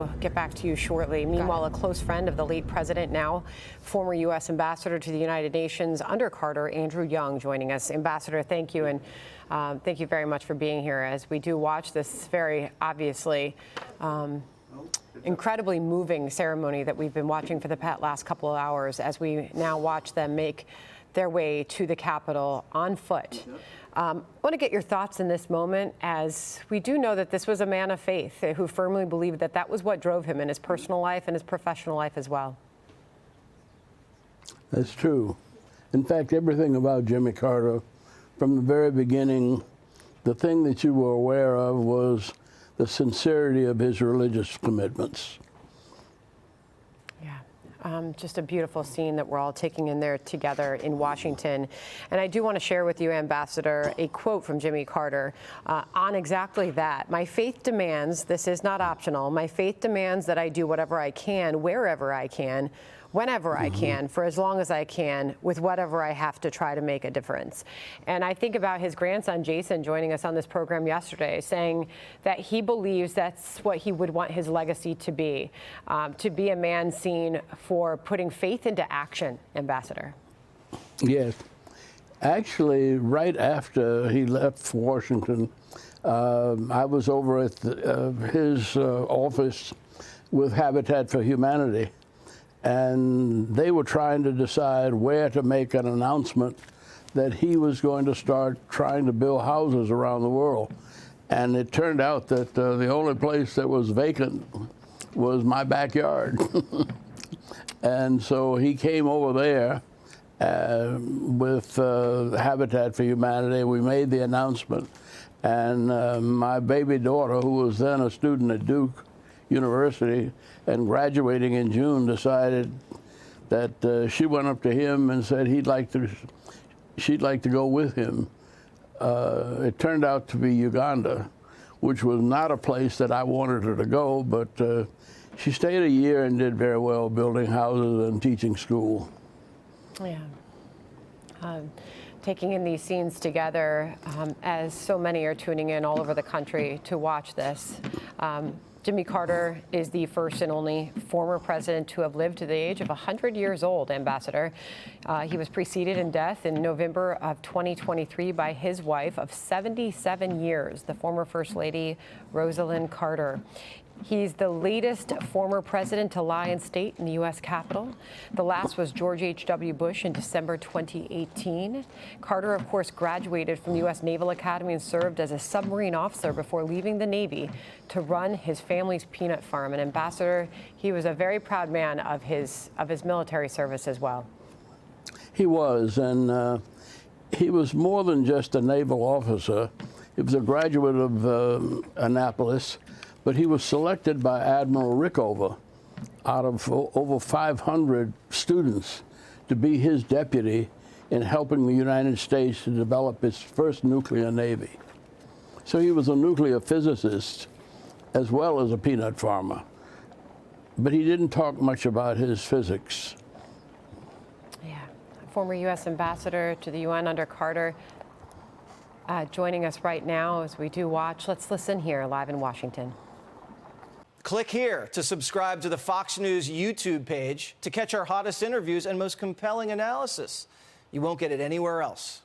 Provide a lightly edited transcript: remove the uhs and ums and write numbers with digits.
We'll get back to you shortly. Meanwhile, a close friend of the late president, now former U.S. ambassador to the United Nations under Carter, Andrew Young, joining us. Ambassador, thank you, and thank you very much for being here as we do watch this very obviously incredibly moving ceremony that we've been watching for the last couple of hours as we now watch them make their way to the Capitol on foot. I want to get your thoughts in this moment, as we do know that this was a man of faith who firmly believed that that was what drove him in his personal life and his professional life as well. That's true. In fact, everything about Jimmy Carter, from the very beginning, the thing that you were aware of was the sincerity of his religious commitments. Just a beautiful scene that we're all taking in there together in Washington. And I do want to share with you, Ambassador, a quote from Jimmy Carter on exactly that. My faith demands, this is not optional, my faith demands that I do whatever I can, wherever I can, whenever I can, for as long as I can, with whatever I have to try to make a difference. And I think about his grandson, Jason, joining us on this program yesterday, saying that he believes that's what he would want his legacy to be a man seen for putting faith into action, Ambassador. Yes. Actually, right after he left Washington, I was over at his office with Habitat for Humanity. And they were trying to decide where to make an announcement that he was going to start trying to build houses around the world. And it turned out that the only place that was vacant was my backyard. And so he came over there with Habitat for Humanity. We made the announcement. And my baby daughter, who was then a student at Duke University and graduating in June, decided that she went up to him and said she'd like to go with him. It turned out to be Uganda, which was not a place that I wanted her to go, but she stayed a year and did very well building houses and teaching school. Yeah. Taking in these scenes together, as so many are tuning in all over the country to watch this. Jimmy Carter is the first and only former president to have lived to the age of 100 years old, Ambassador. He was preceded in death in November of 2023 by his wife of 77 years, the former First Lady, Rosalind Carter. He's the latest former president to lie in state in the U.S. Capitol. The last was George H.W. Bush in December 2018. Carter, of course, graduated from the U.S. Naval Academy and served as a submarine officer before leaving the Navy to run his family's peanut farm. And Ambassador, he was a very proud man of his military service as well. He was, and he was more than just a naval officer. He was a graduate of Annapolis. But he was selected by Admiral Rickover out of over 500 students to be his deputy in helping the United States to develop its first nuclear navy. So he was a nuclear physicist as well as a peanut farmer. But he didn't talk much about his physics. Yeah, former U.S. ambassador to the UN under Carter, joining us right now as we do watch. Let's listen here live in Washington. Click here to subscribe to the Fox News YouTube page to catch our hottest interviews and most compelling analysis. You won't get it anywhere else.